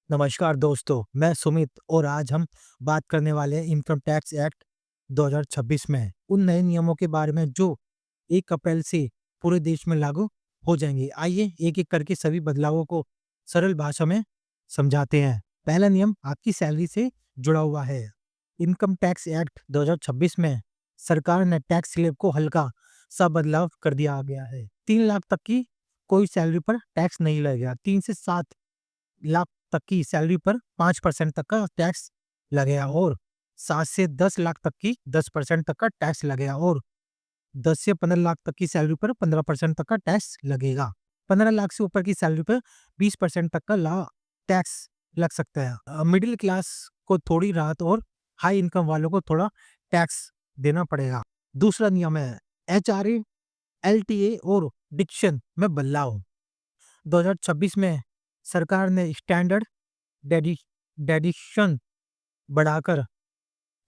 नमस्कार दोस्तों, मैं सुमित और आज हम बात करने वाले हैं इनकम टैक्स एक्ट 2026 में उन नए नियमों के बारे में जो 1 अप्रैल से पूरे देश में लागू हो जाएंगे। आइए एक-एक करके सभी बदलावों को सरल भाषा में समझाते हैं। पहला नियम आपकी सैलरी से जुड़ा हुआ है। इनकम टैक्स एक्ट 2026 में सरकार ने टैक्स स्लैब को हल्का सा बदलाव कर दिया गया है। 3 लाख तक की कोई सैलरी पर टैक्स नहीं लगेगा। 3 से 7 लाख तक की सैलरी पर 5% तक का टैक्स लगेगा और 7 से 10 लाख तक की 10% तक का टैक्स लगेगा और 10 से 15 लाख तक की सैलरी पर 15% तक का टैक्स लगेगा। 15 लाख से ऊपर की सैलरी पर 20% तक का टैक्स लग सकता है। मिडिल क्लास को थोड़ी राहत और हाई इनकम वालों को थोड़ा टैक्स देना पड़ेगा। दूसरा नियम है एचआरए, एलटीए और डिक्शन में बदलाव। 2026 में सरकार ने स्टैंडर्ड डेडिशन बढ़ाकर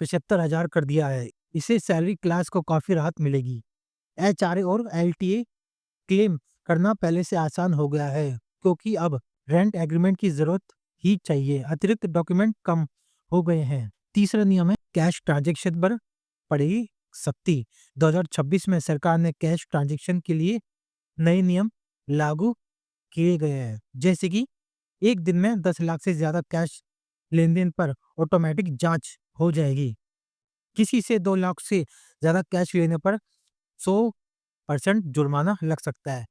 75,000 कर दिया है। इससे सैलरी क्लास को काफी राहत मिलेगी। एचआरए और एलटीए क्लेम करना पहले से आसान हो गया है क्योंकि अब रेंट एग्रीमेंट की जरूरत ही चाहिए। अतिरिक्त डॉक्यूमेंट कम हो गए हैं। तीसरा नियम है कैश ट्रांजैक्शन पर पड़ेगी सख्ती। 2026 में सरकार ने कैश ट्रांजैक्शन के लिए नए नियम लागू किए गए हैं, जैसे कि एक दिन में 10 लाख से ज्यादा कैश लेन-देन पर ऑटोमेटिक जांच हो जाएगी। किसी से 2 लाख से ज्यादा कैश लेने पर 100% जुर्माना लग सकता है।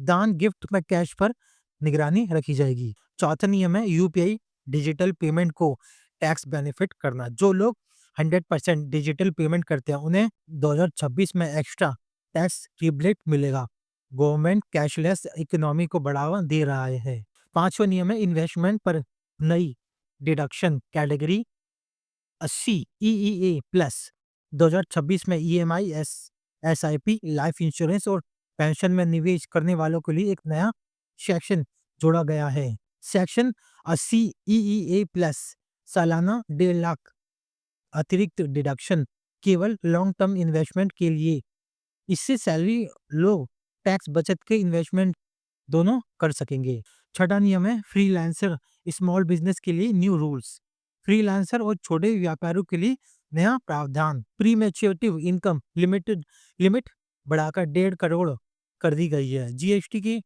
दान गिफ्ट में कैश पर निगरानी रखी जाएगी। चौथा नियम है यूपीआई डिजिटल पेमेंट को टैक्स बेनिफिट करना। जो लोग 100% डिजिटल पेमेंट करते हैं उन्हें 2026 में एक्स्ट्रा टैक्स रिबेट मिलेगा। गवर्नमेंट कैशलेस इकोनॉमी को बढ़ावा दे रहा है। पांचवा नियम है इन्वेस्टमेंट पर नई डिडक्शन कैटेगरी 80 ईईए प्लस। 2026 में ईएमआई, एसआईपी, लाइफ इंश्योरेंस और पेंशन में निवेश करने वालों के लिए एक नया सेक्शन जोड़ा गया है। सेक्शन 80 ईईए प्लस सालाना 1.5 लाख अतिरिक्त डिडक्शन केवल लॉन्ग टर्म इन्वेस्टमेंट के लिए। इससे सैलरी लोग टैक्स बचत के इन्वेस्टमेंट दोनों कर सकेंगे। छठा नियम है फ्रीलांसर स्मॉल बिजनेस के लिए न्यू रूल्स। फ्रीलांसर और छोटे व्यापारियों के लिए नया प्रावधान। प्री मैच्योरिटी इनकम लिमिट बढ़ाकर 1.5 करोड़ कर दी गई है। जीएसटी की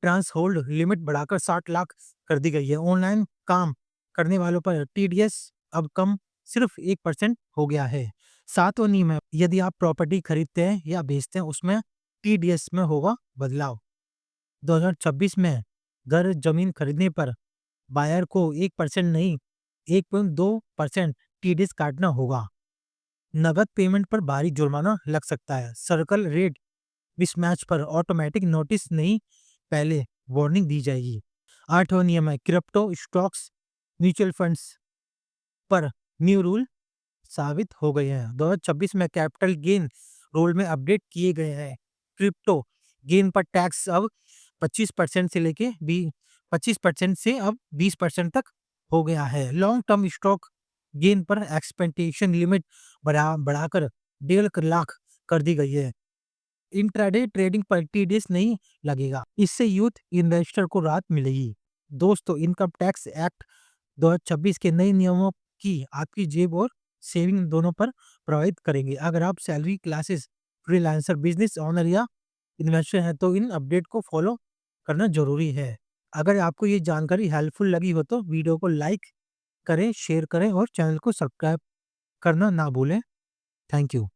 ट्रांस होल्ड लिमिट बढ़ाकर 60 लाख कर दी गई है। ऑनलाइन काम करने वालों पर टीडीएस अब कम सिर्फ 1% हो गया है। सातवां नियम है यदि आप प्रॉपर्टी खरीदते हैं या बेचते हैं उसमें टीडीएस में होगा बदलाव। 2026 में घर जमीन खरीदने पर बायर को 1% नहीं 1.2% टीडीएस काटना होगा। नगद पेमेंट पर भारी जुर्माना लग सकता है। सर्कल रेट मिसमैच पर ऑटोमेटिक नोटिस नहीं, पहले वार्निंग दी जाएगी। आठवां नियम है क्रिप्टो स्टॉक्स म्यूचुअल फंड्स पर न्यू रूल साबित हो गए हैं। 2026 में कैपिटल गेन रूल में अपडेट किए गए हैं। क्रिप्टो गेन पर टैक्स अब 25% से लेके 25% से अब 20% तक हो गया है। लॉन्ग टर्म स्टॉक गेन पर एक्सपेक्टेशन लिमिट बढ़ाकर 1.5 लाख कर दी गई है। इंट्राडे ट्रेडिंग पर टीडीएस नहीं लगेगा। इससे यूथ इन्वेस्टर को राहत मिलेगी। दोस्तों, इनकम टैक्स एक्ट 2026 के नए नियमों की आपकी जेब और सेविंग दोनों पर प्रभावित करेंगे। अगर आप salary classes, freelancer, business owner या इन्वेस्टर हैं तो इन अपडेट को फॉलो करना जरूरी है। अगर आपको ये जानकारी हेल्पफुल लगी हो तो वीडियो को लाइक करें, शेयर करें और चैनल को सब्सक्राइब करना ना भूलें। Thank you.